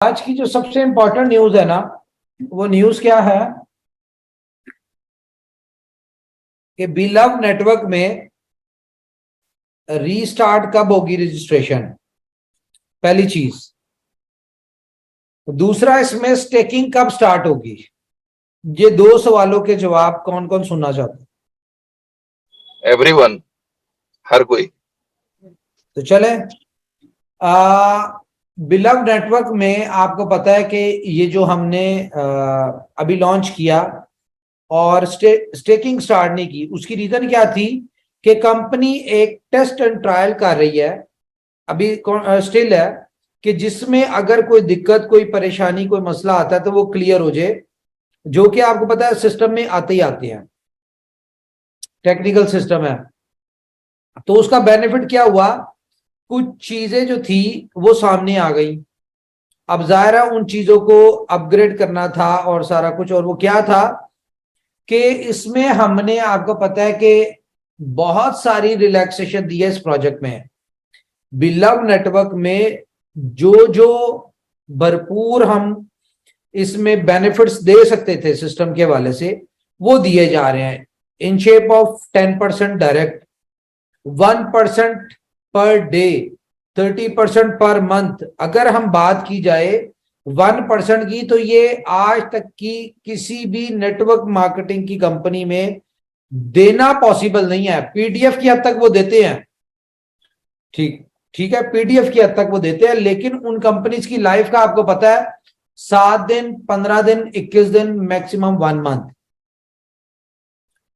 आज की जो सबसे इंपॉर्टेंट न्यूज है ना, वो न्यूज क्या है कि बिलव नेटवर्क में रीस्टार्ट कब होगी रजिस्ट्रेशन, पहली चीज। दूसरा, इसमें स्टेकिंग कब स्टार्ट होगी। ये दो सवालों के जवाब कौन कौन सुनना चाहते हैं? एवरीवन, हर कोई। तो चले। बिलव नेटवर्क में आपको पता है कि ये जो हमने अभी लॉन्च किया और स्टेकिंग स्टार्ट नहीं की, उसकी रीजन क्या थी कि कंपनी एक टेस्ट एंड ट्रायल कर रही है, अभी स्टिल है, कि जिसमें अगर कोई दिक्कत, कोई परेशानी, कोई मसला आता है तो वो क्लियर हो जाए, जो कि आपको पता है सिस्टम में आते ही आते हैं, टेक्निकल सिस्टम है। तो उसका बेनिफिट क्या हुआ, कुछ चीजें जो थी वो सामने आ गई। अब जाहिर है उन चीजों को अपग्रेड करना था और सारा कुछ, और वो क्या था कि इसमें हमने, आपको पता है कि बहुत सारी रिलैक्सेशन दी है इस प्रोजेक्ट में। बिलव नेटवर्क में जो जो भरपूर हम इसमें बेनिफिट्स दे सकते थे सिस्टम के हवाले से, वो दिए जा रहे हैं in shape of 10% direct, 1% per day, 30% per month. अगर हम बात की जाए 1% की, तो ये आज तक की किसी भी नेटवर्क मार्केटिंग की कंपनी में देना पॉसिबल नहीं है। पीडीएफ की हद तक वो देते हैं, ठीक ठीक है, पीडीएफ की हद तक वो देते हैं, लेकिन उन कंपनीज की लाइफ का आपको पता है 7 दिन, 15 दिन, 21 दिन, मैक्सिमम 1 मंथ।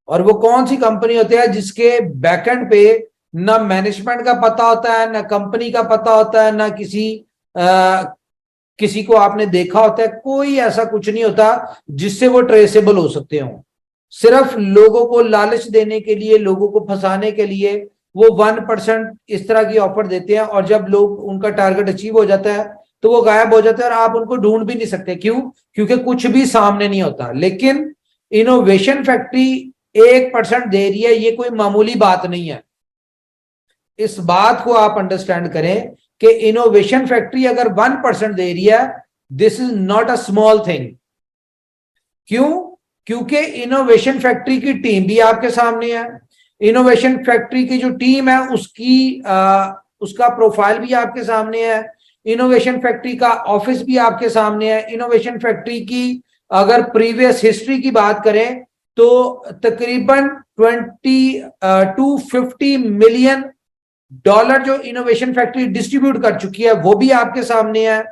और वो कौन सी कंपनी होती है जिसके बैकएंड पे ना मैनेजमेंट का पता होता है, ना कंपनी का पता होता है, ना किसी को आपने देखा होता है, कोई ऐसा कुछ नहीं होता जिससे वो ट्रेसेबल हो सकते हो। सिर्फ लोगों को लालच देने के लिए, लोगों को फंसाने के लिए वो 1% इस तरह की ऑफर देते हैं, और जब लोग, उनका टारगेट अचीव हो जाता है तो वो गायब हो जाते हैं और आप उनको ढूंढ भी नहीं सकते। क्यों? क्योंकि कुछ भी सामने नहीं होता। लेकिन इनोवेशन फैक्ट्री 1% दे रही है, ये कोई मामूली बात नहीं है। इस बात को आप अंडरस्टैंड करें कि इनोवेशन फैक्ट्री अगर 1% दे रही है, this is not a small thing. क्यों? क्योंकि इनोवेशन फैक्ट्री की टीम भी आपके सामने है। इनोवेशन फैक्ट्री की जो टीम है उसका प्रोफाइल भी आपके सामने है। इनोवेशन फैक्ट्री का ऑफिस भी आपके सामने है। इनोवेशन फैक्ट्री की अगर प्रीवियस हिस्ट्री की बात करें तो तकरीबन 250 मिलियन डॉलर जो इनोवेशन फैक्ट्री डिस्ट्रीब्यूट कर चुकी है, वो भी आपके सामने है।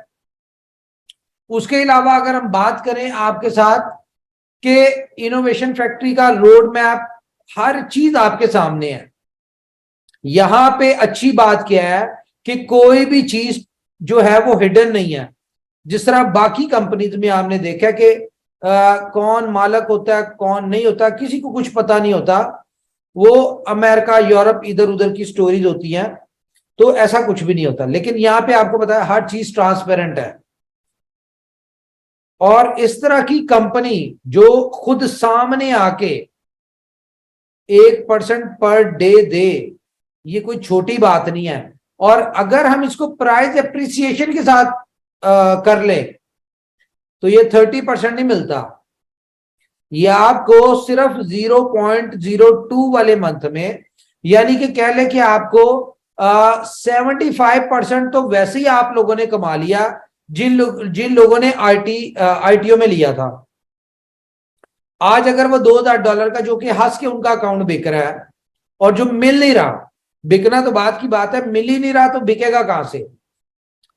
उसके अलावा अगर हम बात करें आपके साथ कि इनोवेशन फैक्ट्री का रोड मैप, हर चीज आपके सामने है। यहां पे अच्छी बात क्या है कि कोई भी चीज जो है वो हिडन नहीं है। जिस तरह बाकी कंपनीज में आपने देखा कि कौन मालक होता है, कौन नहीं होता, किसी को कुछ पता नहीं होता। वो अमेरिका, यूरोप, इधर उधर की स्टोरीज होती हैं, तो ऐसा कुछ भी नहीं होता। लेकिन यहाँ पे आपको पता है हर चीज ट्रांसपेरेंट है। और इस तरह की कंपनी जो खुद सामने आके 1% पर डे दे, ये कोई छोटी बात नहीं है। और अगर हम इसको प्राइस एप्रिसिएशन के साथ कर ले तो ये 30% नहीं मिलता। ये आपको सिर्फ 0.02 वाले मंथ में, यानी कि कह ले कि आपको 75% तो वैसे ही आप लोगों ने कमा लिया जिन लोगों ने आईटीओ में लिया था। आज अगर वो $2000 का, जो कि हंस के उनका अकाउंट बिक रहा है और जो मिल नहीं रहा, बिकना तो बात की बात है, मिल ही नहीं रहा तो बिकेगा कहां से।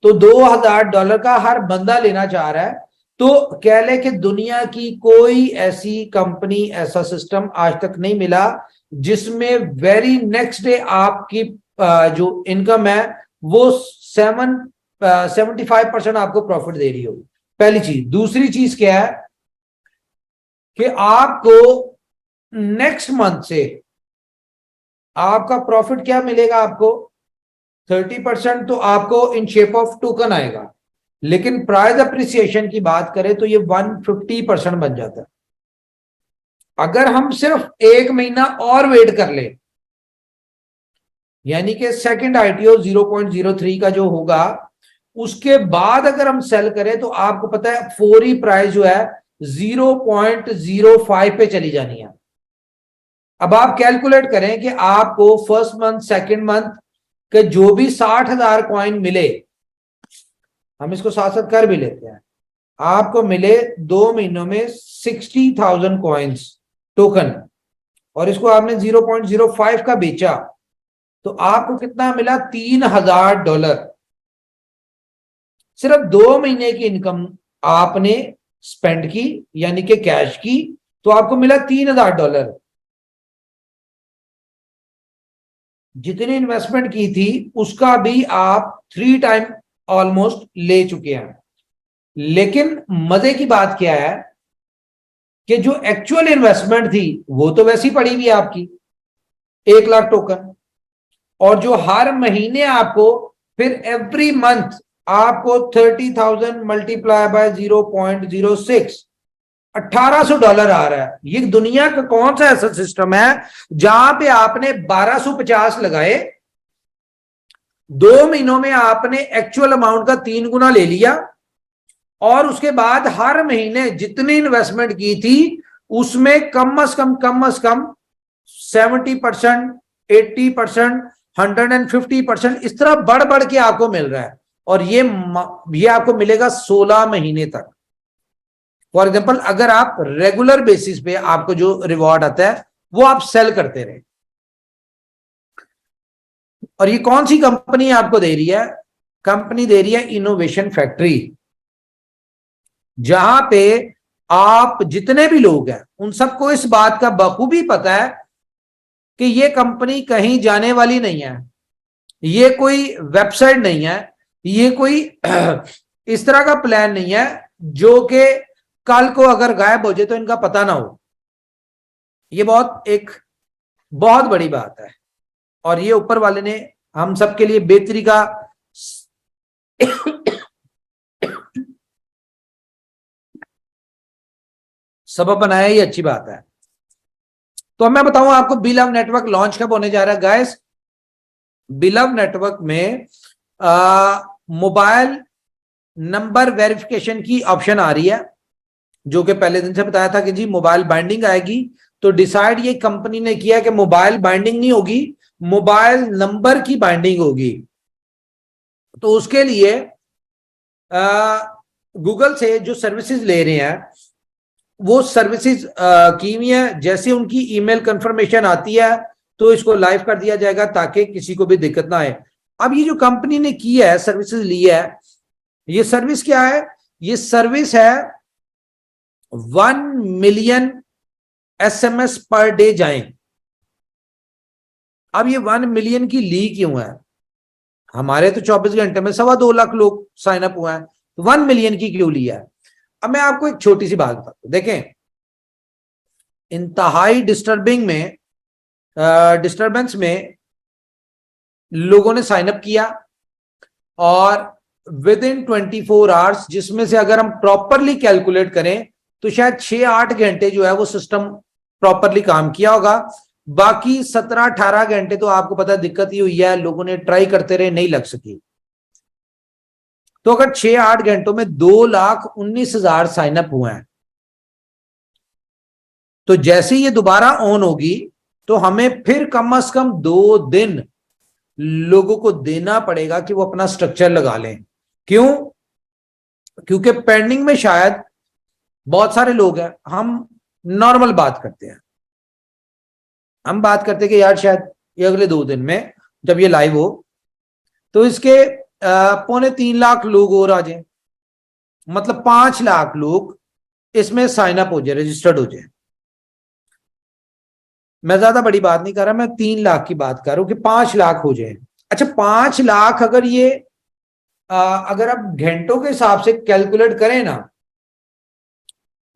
तो $2000 का हर बंदा लेना चाह रहा है। तो कह ले कि दुनिया की कोई ऐसी कंपनी, ऐसा सिस्टम आज तक नहीं मिला जिसमें वेरी नेक्स्ट डे आपकी जो इनकम है वो 75% आपको प्रॉफिट दे रही हो। पहली चीज। दूसरी चीज क्या है कि आपको नेक्स्ट मंथ से आपका प्रॉफिट क्या मिलेगा, आपको 30% तो आपको इन शेप ऑफ टोकन आएगा। लेकिन प्राइस अप्रिसिएशन की बात करें तो ये 150% बन जाता है। अगर हम सिर्फ 1 महीना और वेट कर ले, यानी कि सेकंड आईटीओ 0.03 का जो होगा उसके बाद अगर हम सेल करें तो आपको पता है फौरी प्राइस जो है 0.05 पे चली जानी है। अब आप कैलकुलेट करें कि आपको फर्स्ट मंथ सेकंड मंथ के जो भी 60,000 कॉइन मिले, हम इसको साथ साथ कर भी लेते हैं, आपको मिले 2 महीनों में 60,000 कॉइन्स टोकन, और इसको आपने 0.05 का बेचा तो आपको कितना मिला, $3,000। सिर्फ 2 महीने की इनकम आपने स्पेंड की यानी कि कैश की, तो आपको मिला $3,000। जितनी इन्वेस्टमेंट की थी उसका भी आप 3 टाइम ऑलमोस्ट ले चुके हैं। लेकिन मजे की बात क्या है कि जो एक्चुअल इन्वेस्टमेंट थी वो तो वैसी पड़ी हुई है आपकी 1 लाख टोकन, और जो हर महीने आपको फिर एवरी मंथ आपको 30,000 मल्टीप्लाई बाय 0.06 $1,800 आ रहा है। ये दुनिया का कौन सा ऐसा सिस्टम है जहां पे आपने 1,250 लगाए, 2 महीनों में आपने एक्चुअल अमाउंट का 3 गुना ले लिया, और उसके बाद हर महीने जितनी इन्वेस्टमेंट की थी उसमें कम से कम 70%, 80%, 150% इस तरह बढ़ बढ़ के आपको मिल रहा है, और ये आपको मिलेगा 16 महीने तक। फॉर एग्जाम्पल, अगर आप रेगुलर बेसिस पे आपको जो रिवॉर्ड आता है वो आप सेल करते रहे। और ये कौन सी कंपनी आपको दे रही है? कंपनी दे रही है इनोवेशन फैक्ट्री, जहां पे आप जितने भी लोग हैं उन सबको इस बात का बखूबी पता है कि ये कंपनी कहीं जाने वाली नहीं है, ये कोई वेबसाइट नहीं है, ये कोई इस तरह का प्लान नहीं है जो कि कल को अगर गायब हो जाए तो इनका पता ना हो। ये बहुत बड़ी बात है, और ये ऊपर वाले ने हम सबके लिए बेहतरी का सबब बनाया, ये अच्छी बात है। तो मैं बताऊं आपको बिलव नेटवर्क लॉन्च कब होने जा रहा है गाइस। बिलव नेटवर्क में मोबाइल नंबर वेरिफिकेशन की ऑप्शन आ रही है, जो कि पहले दिन से बताया था कि जी मोबाइल बाइंडिंग आएगी। तो डिसाइड ये कंपनी ने किया कि मोबाइल बाइंडिंग नहीं होगी, मोबाइल नंबर की बाइंडिंग होगी। तो उसके लिए गूगल से जो सर्विसेज ले रहे हैं वो सर्विसेज की हुई है। जैसे उनकी ईमेल कंफर्मेशन आती है तो इसको लाइव कर दिया जाएगा ताकि किसी को भी दिक्कत ना आए। अब ये जो कंपनी ने की है, सर्विसेज ली है, ये सर्विस क्या है? ये सर्विस है 1 मिलियन SMS पर डे जाएं। अब ये 1 मिलियन की ली क्यों है? हमारे तो 24 घंटे में 2.25 लाख लोग साइन अप हुए हैं, तो 1 मिलियन की क्यों लिया है? अब मैं आपको एक छोटी सी बात बताता हूं। देखें, इंतहाई डिस्टर्बेंस में लोगों ने साइन अप किया, और विद इन 24 आवर्स, जिसमें से अगर हम प्रॉपरली कैलकुलेट करें तो शायद 6-8 घंटे जो है वो सिस्टम प्रॉपरली काम किया होगा। बाकी 17-18 घंटे तो आपको पता है दिक्कत ही हुई है, लोगों ने ट्राई करते रहे, नहीं लग सकी। तो अगर 6-8 घंटों में 2,19,000 साइन अप हुए हैं, तो जैसे ये दोबारा ऑन होगी तो हमें फिर कम से कम 2 दिन लोगों को देना पड़ेगा कि वो अपना स्ट्रक्चर लगा लें। क्यों? क्योंकि पेंडिंग में शायद बहुत सारे लोग हैं। हम नॉर्मल बात करते हैं, हम बात करते हैं कि यार शायद ये अगले 2 दिन में जब ये लाइव हो तो इसके 2.25 लाख लोग और आ जाए, मतलब 5 लाख लोग इसमें साइन अप हो जाए, रजिस्टर्ड हो जाए। मैं ज्यादा बड़ी बात नहीं कर रहा, मैं 3 लाख की बात कर रहा हूं कि 5 लाख हो जाए। अच्छा, 5 लाख अगर ये अगर आप घंटों के हिसाब से कैलकुलेट करें ना,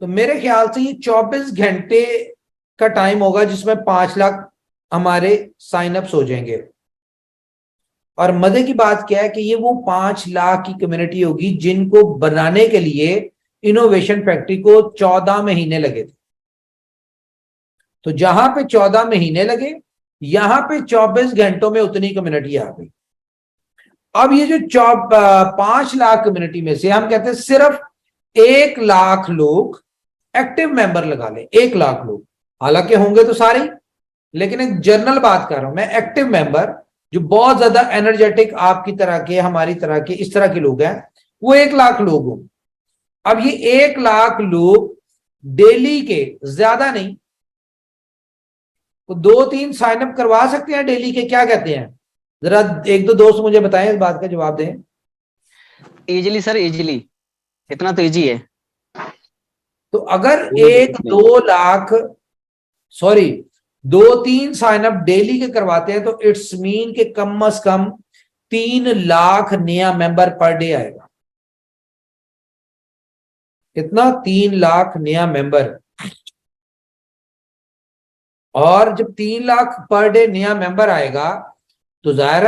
तो मेरे ख्याल से ये 24 घंटे का टाइम होगा जिसमें 5 लाख हमारे साइन अप्स हो जाएंगे। और मजे की बात क्या है कि ये वो 5 लाख की कम्युनिटी होगी जिनको बनाने के लिए इनोवेशन फैक्ट्री को 14 महीने लगे थे। तो जहां पे 14 महीने लगे, यहां पे 24 घंटों में उतनी कम्युनिटी आ गई। अब ये जो 5 लाख कम्युनिटी में से हम कहते हैं सिर्फ 1 लाख लोग एक्टिव मेंबर लगा लें, 1 लाख लोग, हालांकि होंगे तो सारे ही, लेकिन एक जनरल बात कर रहा हूं मैं, एक्टिव मेंबर जो बहुत ज्यादा एनर्जेटिक आपकी तरह के, हमारी तरह के, इस तरह के लोग हैं, वो 1 लाख लोग हों। अब ये 1 लाख लोग डेली के, ज्यादा नहीं, तो 2-3 साइन अप करवा सकते हैं डेली के, क्या कहते हैं? जरा 1-2 दोस्त मुझे बताएं, इस बात का जवाब दें। इजीली सर, इजीली, इतना तो इजी है। तो अगर 1-2 lakh, sorry, 2-3 sign up daily के करवाते हैं तो इट्स मीन के कम से कम 3 लाख नया मेंबर पर डे आएगा। कितना? 3 लाख नया मेंबर। और जब 3 लाख पर डे नया मेंबर आएगा तो जाहिर है